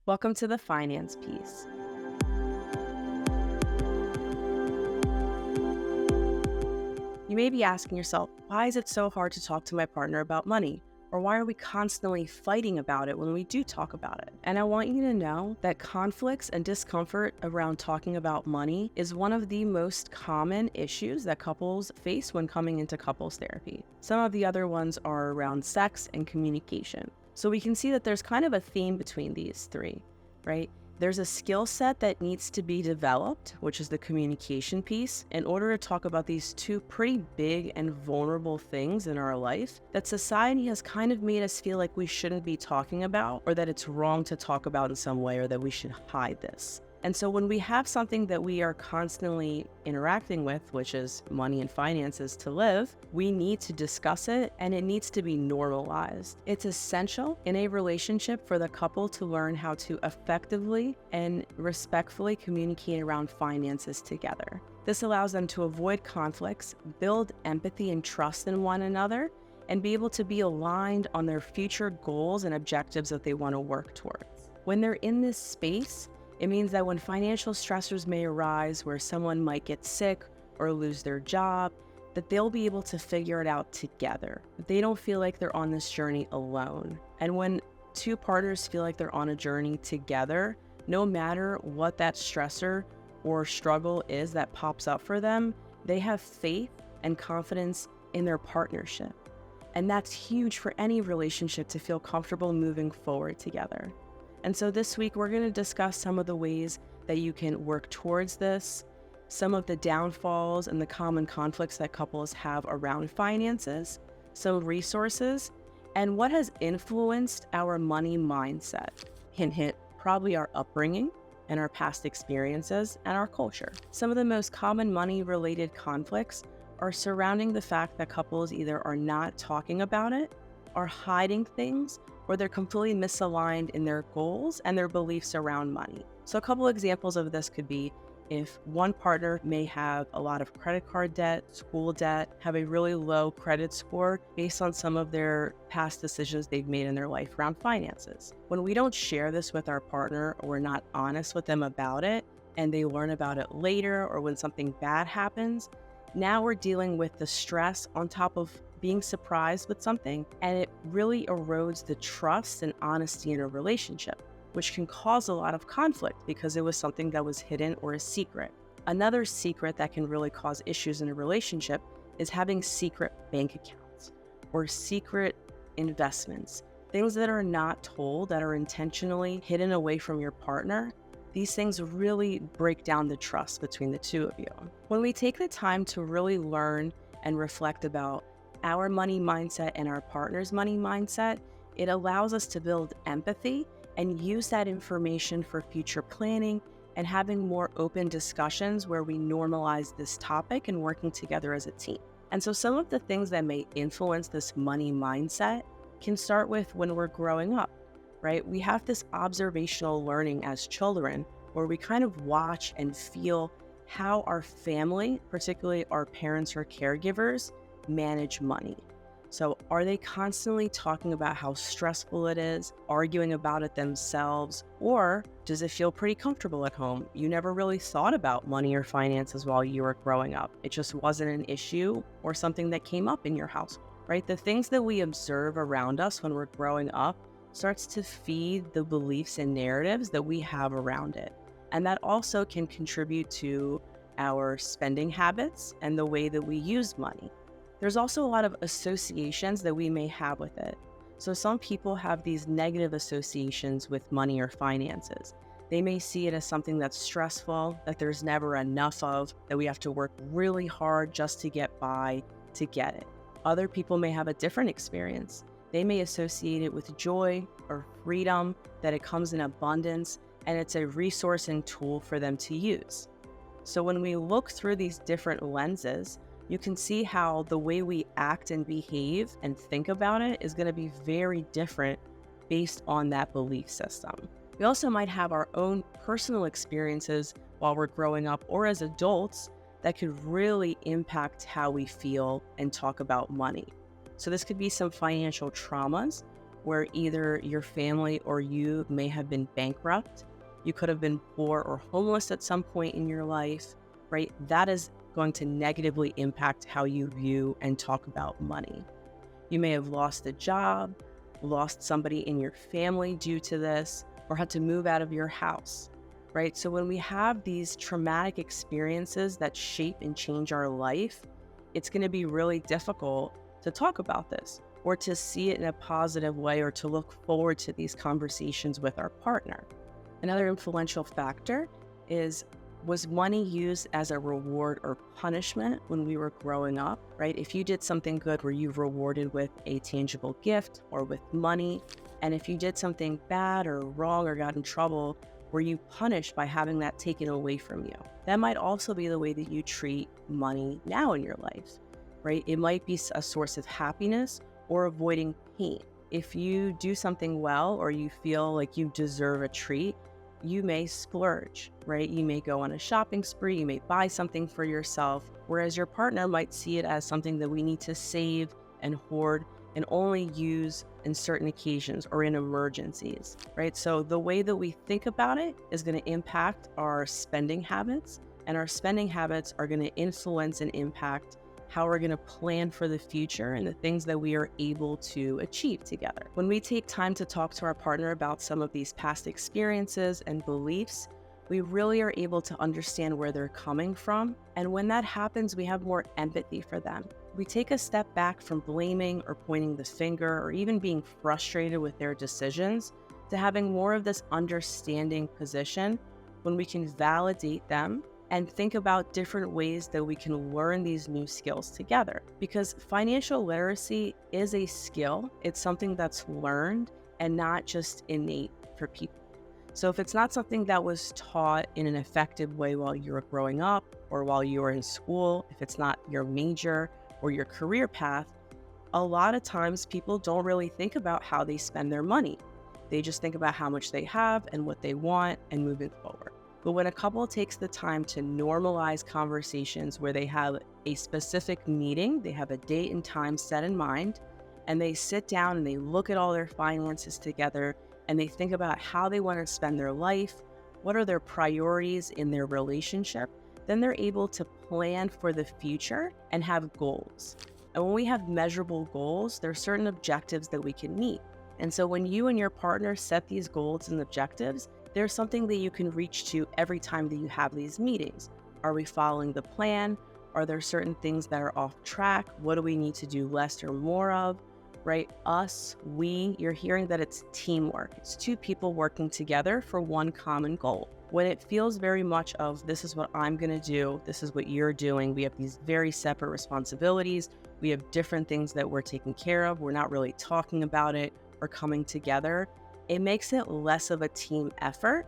Welcome to the finance piece. You may be asking yourself, why is it so hard to talk to my partner about money? Or why are we constantly fighting about it when we do talk about it? And I want you to know that conflicts and discomfort around talking about money is one of the most common issues that couples face when coming into couples therapy. Some of the other ones are around sex and communication. So we can see that there's kind of a theme between these three, right? There's a skill set that needs to be developed, which is the communication piece, in order to talk about these two pretty big and vulnerable things in our life that society has kind of made us feel like we shouldn't be talking about, or that it's wrong to talk about in some way, or that we should hide this. And so when we have something that we are constantly interacting with, which is money and finances to live, we need to discuss it and it needs to be normalized. It's essential in a relationship for the couple to learn how to effectively and respectfully communicate around finances together. This allows them to avoid conflicts, build empathy and trust in one another, and be able to be aligned on their future goals and objectives that they want to work towards. When they're in this space, it means that when financial stressors may arise where someone might get sick or lose their job, that they'll be able to figure it out together. They don't feel like they're on this journey alone. And when two partners feel like they're on a journey together, no matter what that stressor or struggle is that pops up for them, they have faith and confidence in their partnership. And that's huge for any relationship to feel comfortable moving forward together. And so this week, we're going to discuss some of the ways that you can work towards this, some of the downfalls and the common conflicts that couples have around finances, some resources, and what has influenced our money mindset. Hint, hint, probably our upbringing and our past experiences and our culture. Some of the most common money-related conflicts are surrounding the fact that couples either are not talking about it, are hiding things, or they're completely misaligned in their goals and their beliefs around money. So a couple examples of this could be if one partner may have a lot of credit card debt, school debt, have a really low credit score based on some of their past decisions they've made in their life around finances. When we don't share this with our partner or we're not honest with them about it, and they learn about it later or when something bad happens, now we're dealing with the stress on top of being surprised with something, and it really erodes the trust and honesty in a relationship, which can cause a lot of conflict because it was something that was hidden or a secret. Another secret that can really cause issues in a relationship is having secret bank accounts or secret investments, things that are not told, that are intentionally hidden away from your partner. These things really break down the trust between the two of you. When we take the time to really learn and reflect about our money mindset and our partner's money mindset, it allows us to build empathy and use that information for future planning and having more open discussions where we normalize this topic and working together as a team. And so some of the things that may influence this money mindset can start with when we're growing up, right? We have this observational learning as children where we kind of watch and feel how our family, particularly our parents or caregivers, manage money. So are they constantly talking about how stressful it is, arguing about it themselves, or does it feel pretty comfortable at home? You never really thought about money or finances while you were growing up. It just wasn't an issue or something that came up in your house, right? The things that we observe around us when we're growing up starts to feed the beliefs and narratives that we have around it. And that also can contribute to our spending habits and the way that we use money. There's also a lot of associations that we may have with it. So some people have these negative associations with money or finances. They may see it as something that's stressful, that there's never enough of, that we have to work really hard just to get by to get it. Other people may have a different experience. They may associate it with joy or freedom, that it comes in abundance, and it's a resource and tool for them to use. So when we look through these different lenses, you can see how the way we act and behave and think about it is going to be very different based on that belief system. We also might have our own personal experiences while we're growing up or as adults that could really impact how we feel and talk about money. So this could be some financial traumas where either your family or you may have been bankrupt. You could have been poor or homeless at some point in your life, right? That is going to negatively impact how you view and talk about money. You may have lost a job, lost somebody in your family due to this, or had to move out of your house, right? So when we have these traumatic experiences that shape and change our life, it's going to be really difficult to talk about this or to see it in a positive way or to look forward to these conversations with our partner. Another influential factor is, was money used as a reward or punishment when we were growing up, right? If you did something good, were you rewarded with a tangible gift or with money? And if you did something bad or wrong or got in trouble, were you punished by having that taken away from you? That might also be the way that you treat money now in your life, right? It might be a source of happiness or avoiding pain. If you do something well or you feel like you deserve a treat, you may splurge, right? You may go on a shopping spree, you may buy something for yourself, whereas your partner might see it as something that we need to save and hoard and only use in certain occasions or in emergencies, right? So the way that we think about it is going to impact our spending habits, and our spending habits are going to influence and impact how we're going to plan for the future and the things that we are able to achieve together. When we take time to talk to our partner about some of these past experiences and beliefs, we really are able to understand where they're coming from. And when that happens, we have more empathy for them. We take a step back from blaming or pointing the finger or even being frustrated with their decisions to having more of this understanding position when we can validate them and think about different ways that we can learn these new skills together. Because financial literacy is a skill. It's something that's learned and not just innate for people. So if it's not something that was taught in an effective way while you were growing up or while you were in school, if it's not your major or your career path, a lot of times people don't really think about how they spend their money. They just think about how much they have and what they want and moving forward. But when a couple takes the time to normalize conversations where they have a specific meeting, they have a date and time set in mind, and they sit down and they look at all their finances together and they think about how they want to spend their life, what are their priorities in their relationship, then they're able to plan for the future and have goals. And when we have measurable goals, there are certain objectives that we can meet. And so when you and your partner set these goals and objectives, there's something that you can reach to every time that you have these meetings. Are we following the plan? Are there certain things that are off track? What do we need to do less or more of? Right? Us, we, you're hearing that it's teamwork. It's two people working together for one common goal. When it feels very much of, this is what I'm going to do, this is what you're doing, we have these very separate responsibilities, we have different things that we're taking care of, we're not really talking about it or coming together, it makes it less of a team effort,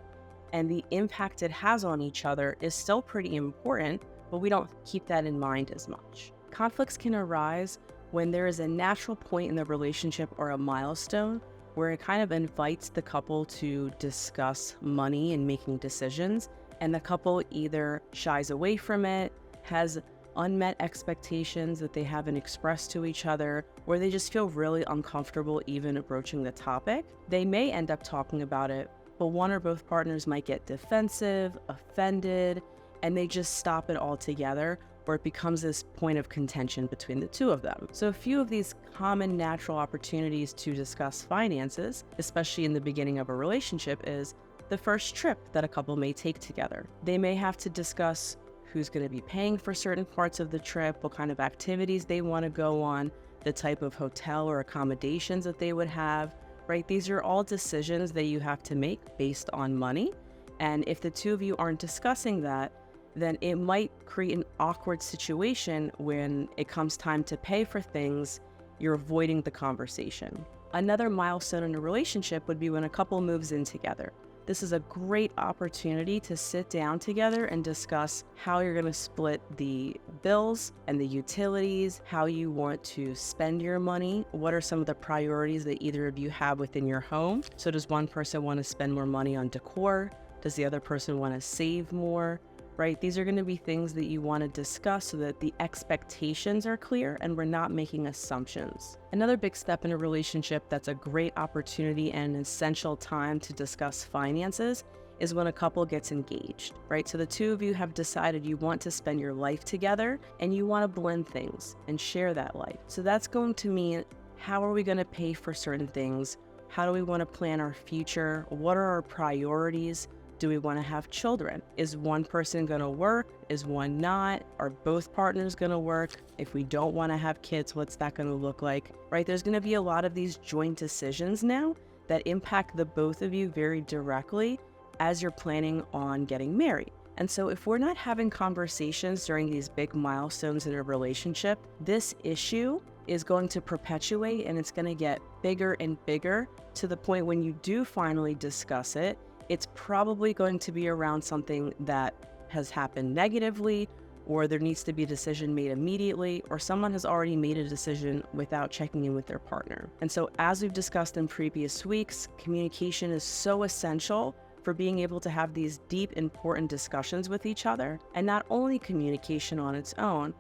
and the impact it has on each other is still pretty important, but we don't keep that in mind as much. Conflicts can arise when there is a natural point in the relationship or a milestone where it kind of invites the couple to discuss money and making decisions, and the couple either shies away from it, has unmet expectations that they haven't expressed to each other, or they just feel really uncomfortable even approaching the topic. They may end up talking about it, but one or both partners might get defensive, offended, and they just stop it altogether, or it becomes this point of contention between the two of them. So a few of these common natural opportunities to discuss finances, especially in the beginning of a relationship, is the first trip that a couple may take together. They may have to discuss who's going to be paying for certain parts of the trip, what kind of activities they want to go on, the type of hotel or accommodations that they would have, right? These are all decisions that you have to make based on money. And if the two of you aren't discussing that, then it might create an awkward situation when it comes time to pay for things, you're avoiding the conversation. Another milestone in a relationship would be when a couple moves in together. This is a great opportunity to sit down together and discuss how you're going to split the bills and the utilities, how you want to spend your money, what are some of the priorities that either of you have within your home. So does one person want to spend more money on decor? Does the other person want to save more? right? These are going to be things that you want to discuss so that the expectations are clear and we're not making assumptions. Another big step in a relationship that's a great opportunity and an essential time to discuss finances is when a couple gets engaged, right? So the two of you have decided you want to spend your life together and you want to blend things and share that life. So that's going to mean, how are we going to pay for certain things? How do we want to plan our future? What are our priorities? Do we want to have children? Is one person going to work? Is one not? Are both partners going to work? If we don't want to have kids, what's that going to look like, right? There's going to be a lot of these joint decisions now that impact the both of you very directly as you're planning on getting married. And so if we're not having conversations during these big milestones in a relationship, this issue is going to perpetuate and it's going to get bigger and bigger to the point when you do finally discuss it, it's probably going to be around something that has happened negatively, or there needs to be a decision made immediately, or someone has already made a decision without checking in with their partner. And so as we've discussed in previous weeks, communication is so essential for being able to have these deep, important discussions with each other. And not only communication on its own,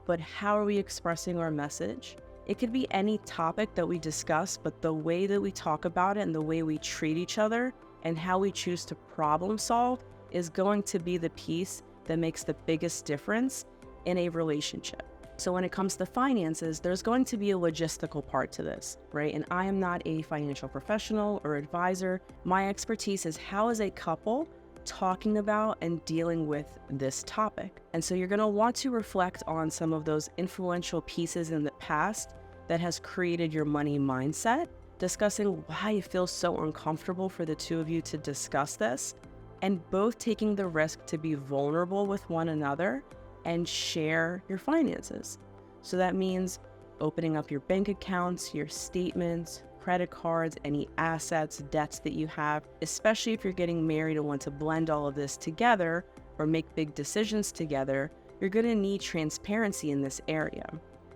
but how are we expressing our message? It could be any topic that we discuss, but the way that we talk about it and the way we treat each other and how we choose to problem solve is going to be the piece that makes the biggest difference in a relationship. So when it comes to finances, there's going to be a logistical part to this, right? And I am not a financial professional or advisor. My expertise is how is a couple talking about and dealing with this topic. And so you're going to want to reflect on some of those influential pieces in the past that has created your money mindset, discussing why it feels so uncomfortable for the two of you to discuss this, and both taking the risk to be vulnerable with one another and share your finances. So that means opening up your bank accounts, your statements, credit cards, any assets, debts that you have, especially if you're getting married and want to blend all of this together or make big decisions together, you're going to need transparency in this area.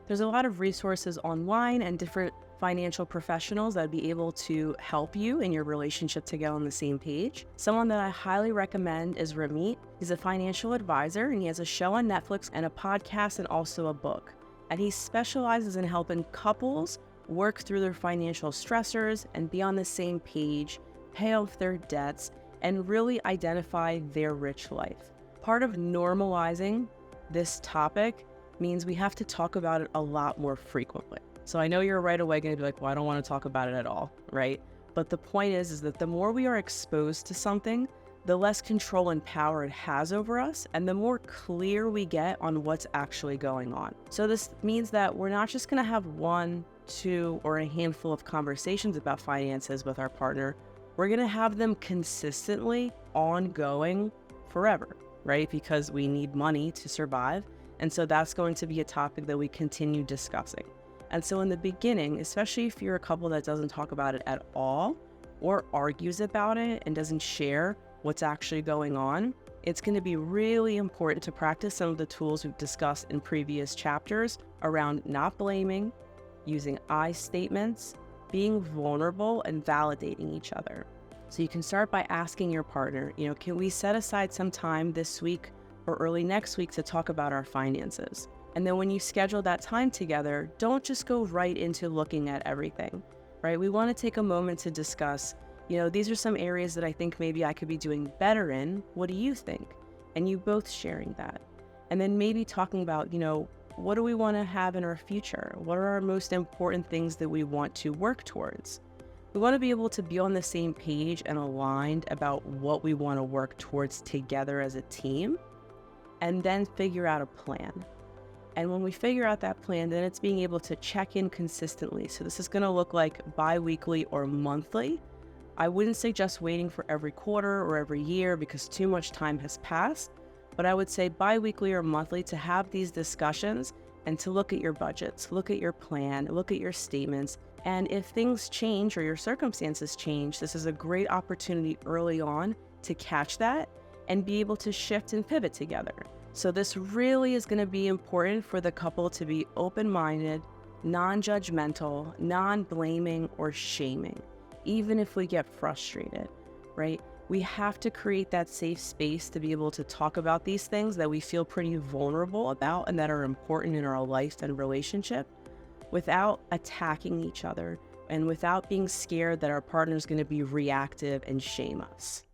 There's a lot of resources online and different financial professionals that would be able to help you in your relationship to get on the same page. Someone that I highly recommend is Ramit. He's a financial advisor and he has a show on Netflix and a podcast and also a book. And he specializes in helping couples work through their financial stressors and be on the same page, pay off their debts, and really identify their rich life. Part of normalizing this topic means we have to talk about it a lot more frequently. So I know you're right away going to be like, well, I don't want to talk about it at all, right? But the point is that the more we are exposed to something, the less control and power it has over us, and the more clear we get on what's actually going on. So this means that we're not just going to have one, two, or a handful of conversations about finances with our partner. We're going to have them consistently, ongoing, forever, right? Because we need money to survive. And so that's going to be a topic that we continue discussing. And so in the beginning, especially if you're a couple that doesn't talk about it at all or argues about it and doesn't share what's actually going on, it's going to be really important to practice some of the tools we've discussed in previous chapters around not blaming, using I statements, being vulnerable, and validating each other. So you can start by asking your partner, can we set aside some time this week or early next week to talk about our finances? And then when you schedule that time together, don't just go right into looking at everything, right? We want to take a moment to discuss, these are some areas that I think maybe I could be doing better in. What do you think? And you both sharing that. And then maybe talking about, what do we want to have in our future? What are our most important things that we want to work towards? We want to be able to be on the same page and aligned about what we want to work towards together as a team, and then figure out a plan. And when we figure out that plan, then it's being able to check in consistently. So this is going to look like bi-weekly or monthly. I wouldn't suggest waiting for every quarter or every year because too much time has passed. But I would say bi-weekly or monthly to have these discussions and to look at your budgets, look at your plan, look at your statements. And if things change or your circumstances change, this is a great opportunity early on to catch that and be able to shift and pivot together. So this really is going to be important for the couple to be open-minded, non-judgmental, non-blaming or shaming, even if we get frustrated, right? We have to create that safe space to be able to talk about these things that we feel pretty vulnerable about and that are important in our life and relationship without attacking each other and without being scared that our partner is going to be reactive and shame us.